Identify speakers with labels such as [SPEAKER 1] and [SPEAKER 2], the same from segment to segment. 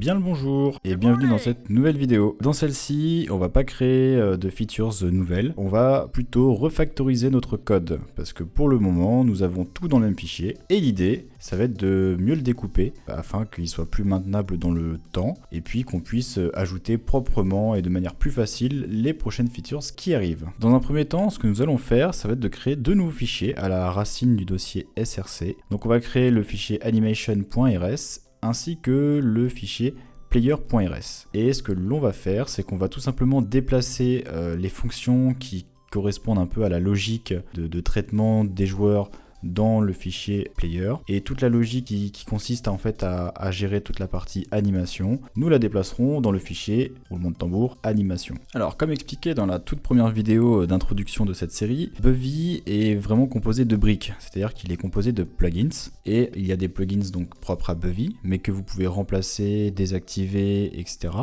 [SPEAKER 1] Bien le bonjour et bienvenue dans cette nouvelle vidéo. Dans celle-ci, on va pas créer de features nouvelles, on va plutôt refactoriser notre code parce que pour le moment, nous avons tout dans le même fichier et l'idée, ça va être de mieux le découper afin qu'il soit plus maintenable dans le temps et puis qu'on puisse ajouter proprement et de manière plus facile les prochaines features qui arrivent. Dans un premier temps, ce que nous allons faire, ça va être de créer deux nouveaux fichiers à la racine du dossier src. Donc on va créer le fichier animation.rs ainsi que le fichier player.rs. Et ce que l'on va faire, c'est qu'on va tout simplement déplacer les fonctions qui correspondent un peu à la logique de traitement des joueurs dans le fichier player, et toute la logique qui consiste en fait à gérer toute la partie animation, nous la déplacerons dans le fichier roulement de tambour animation. Alors comme expliqué dans la toute première vidéo d'introduction de cette série, Buvy est vraiment composé de briques, c'est-à-dire qu'il est composé de plugins, et il y a des plugins donc propres à Buvy, mais que vous pouvez remplacer, désactiver, etc.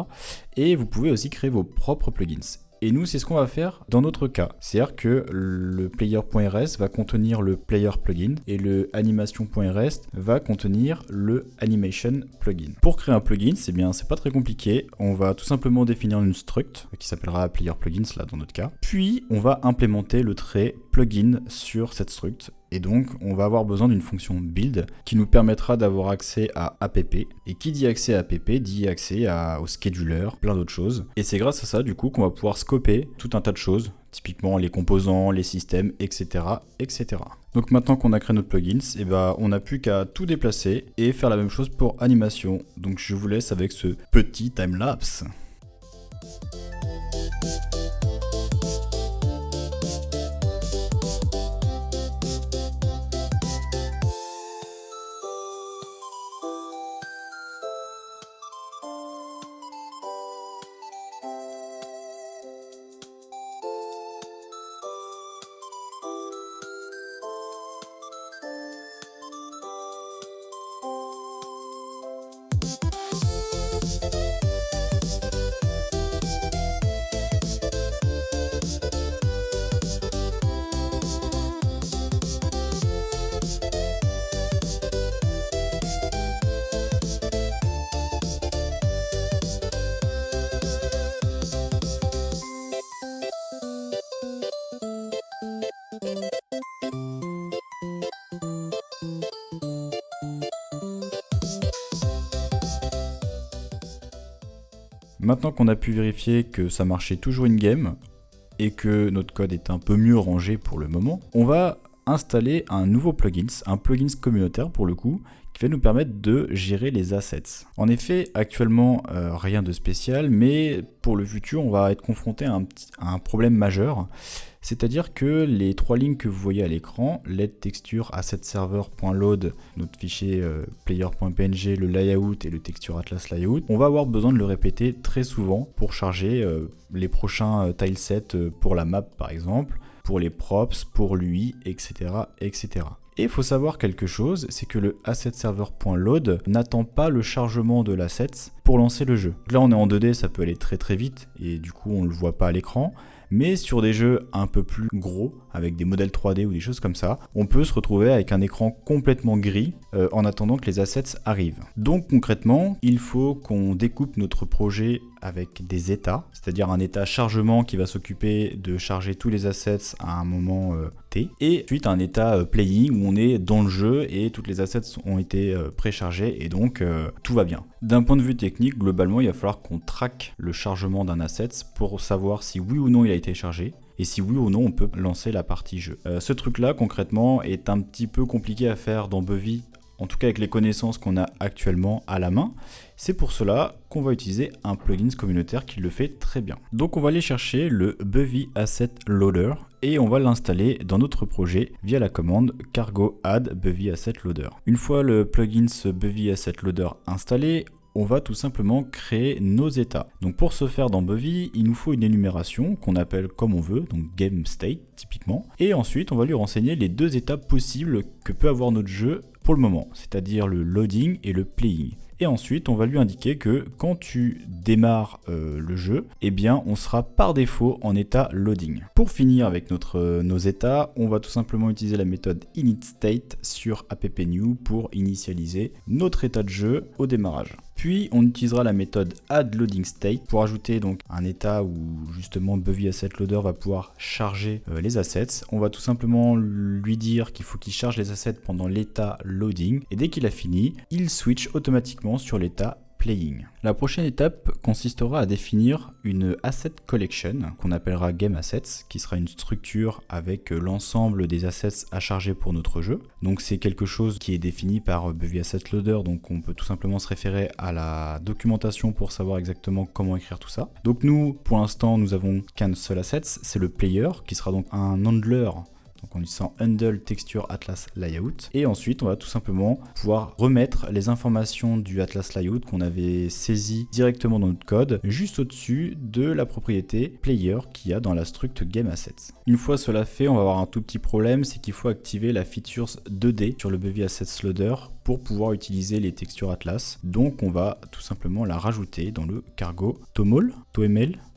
[SPEAKER 1] Et vous pouvez aussi créer vos propres plugins. Et nous, c'est ce qu'on va faire dans notre cas. C'est-à-dire que le player.rs va contenir le player plugin et le animation.rs va contenir le animation plugin. Pour créer un plugin, c'est pas très compliqué. On va tout simplement définir une struct qui s'appellera player plugins là dans notre cas. Puis, on va implémenter le trait plugin sur cette struct. Et donc, on va avoir besoin d'une fonction build qui nous permettra d'avoir accès à app. Et qui dit accès à app dit accès au scheduler, plein d'autres choses. Et c'est grâce à ça, du coup, qu'on va pouvoir scoper tout un tas de choses, typiquement les composants, les systèmes, etc. etc. Donc maintenant qu'on a créé notre plugin, on n'a plus qu'à tout déplacer et faire la même chose pour animation. Donc je vous laisse avec ce petit timelapse. Maintenant qu'on a pu vérifier que ça marchait toujours in-game et que notre code est un peu mieux rangé pour le moment, on va installer un nouveau plugin, un plugin communautaire pour le coup, qui va nous permettre de gérer les assets. En effet, actuellement, rien de spécial, mais pour le futur, on va être confronté à un problème majeur. C'est-à-dire que les trois lignes que vous voyez à l'écran, letTextureAssetServer.load, notre fichier player.png, le layout et le texture atlas layout, on va avoir besoin de le répéter très souvent pour charger les prochains tilesets pour la map par exemple, pour les props, pour l'UI, etc. etc. Et il faut savoir quelque chose, c'est que le assetServer.load n'attend pas le chargement de l'asset pour lancer le jeu. Là on est en 2D, ça peut aller très très vite et du coup on ne le voit pas à l'écran. Mais sur des jeux un peu plus gros, avec des modèles 3D ou des choses comme ça, on peut se retrouver avec un écran complètement gris en attendant que les assets arrivent. Donc concrètement, il faut qu'on découpe notre projet avec des états, c'est-à-dire un état chargement qui va s'occuper de charger tous les assets à un moment T, et ensuite un état playing où on est dans le jeu et toutes les assets ont été préchargés et donc tout va bien. D'un point de vue technique, globalement, il va falloir qu'on traque le chargement d'un asset pour savoir si oui ou non il a été chargé. Et si oui ou non on peut lancer la partie jeu. Ce truc là concrètement est un petit peu compliqué à faire dans Buvy, en tout cas avec les connaissances qu'on a actuellement à la main. C'est pour cela qu'on va utiliser un plugin communautaire qui le fait très bien. Donc on va aller chercher le Buvy Asset Loader et on va l'installer dans notre projet via la commande cargo add Buvy Asset Loader. Une fois le plugin Buvy Asset Loader installé, on va tout simplement créer nos états. Donc pour ce faire dans Buvy, il nous faut une énumération qu'on appelle comme on veut, donc game state typiquement. Et ensuite, on va lui renseigner les deux états possibles que peut avoir notre jeu pour le moment, c'est-à-dire le loading et le playing. Et ensuite, on va lui indiquer que quand tu démarres le jeu, eh bien, on sera par défaut en état loading. Pour finir avec nos états, on va tout simplement utiliser la méthode initState sur appNew pour initialiser notre état de jeu au démarrage. Puis on utilisera la méthode addLoadingState pour ajouter donc un état où justement BuvyAssetLoader va pouvoir charger les assets. On va tout simplement lui dire qu'il faut qu'il charge les assets pendant l'état loading et dès qu'il a fini, il switch automatiquement sur l'état playing. La prochaine étape consistera à définir une asset collection qu'on appellera GameAssets, qui sera une structure avec l'ensemble des assets à charger pour notre jeu. Donc c'est quelque chose qui est défini par BuvyAssetLoader, donc on peut tout simplement se référer à la documentation pour savoir exactement comment écrire tout ça. Donc nous, pour l'instant, nous avons qu'un seul asset, c'est le player, qui sera donc un handler. Donc on utilisant handle texture atlas layout et ensuite on va tout simplement pouvoir remettre les informations du atlas layout qu'on avait saisi directement dans notre code juste au-dessus de la propriété player qu'il y a dans la struct GameAssets. Une fois cela fait, on va avoir un tout petit problème, c'est qu'il faut activer la features 2D sur le BuvyAssetLoader pour pouvoir utiliser les textures atlas. Donc on va tout simplement la rajouter dans le cargo toml.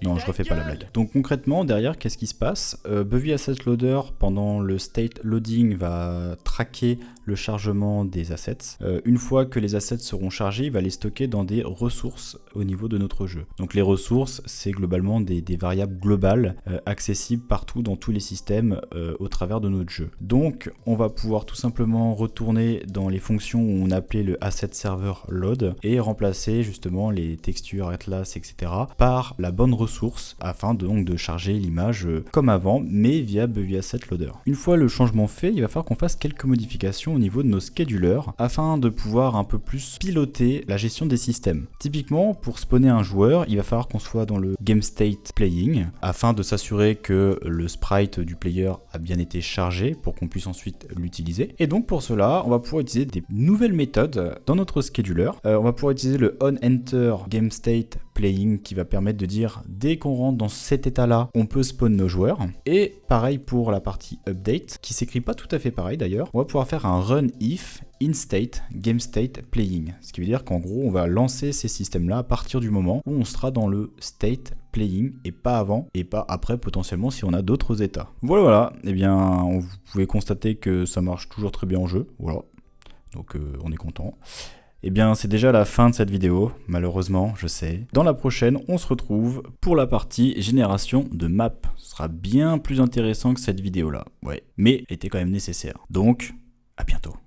[SPEAKER 1] Non, je refais pas la blague. Donc concrètement derrière, qu'est-ce qui se passe? BuvyAssetLoader pendant le state loading va traquer le chargement des assets. Une fois que les assets seront chargés, il va les stocker dans des ressources au niveau de notre jeu. Donc les ressources, c'est globalement des variables globales accessibles partout dans tous les systèmes au travers de notre jeu. Donc on va pouvoir tout simplement retourner dans les fonctions où on appelait le asset server load et remplacer justement les textures atlas etc. par la bonne ressource afin donc de charger l'image comme avant mais via BuvyAssetLoader. Une fois le changement fait, il va falloir qu'on fasse quelques modifications au niveau de nos schedulers afin de pouvoir un peu plus piloter la gestion des systèmes. Typiquement, pour spawner un joueur, il va falloir qu'on soit dans le GameState Playing afin de s'assurer que le sprite du player a bien été chargé pour qu'on puisse ensuite l'utiliser. Et donc pour cela, on va pouvoir utiliser des nouvelles méthodes dans notre scheduler. On va pouvoir utiliser le onEnter GameState Playing qui va permettre de dire dès qu'on rentre dans cet état là on peut spawn nos joueurs. Et pareil pour la partie update qui s'écrit pas tout à fait pareil d'ailleurs, on va pouvoir faire un run if inState GameState Playing, ce qui veut dire qu'en gros on va lancer ces systèmes là à partir du moment où on sera dans le state playing et pas avant et pas après potentiellement si on a d'autres états. Voilà, et bien vous pouvez constater que ça marche toujours très bien en jeu, voilà, donc on est content. Eh bien, c'est déjà la fin de cette vidéo, malheureusement, je sais. Dans la prochaine, on se retrouve pour la partie génération de map. Ce sera bien plus intéressant que cette vidéo-là, ouais. Mais elle était quand même nécessaire. Donc, à bientôt.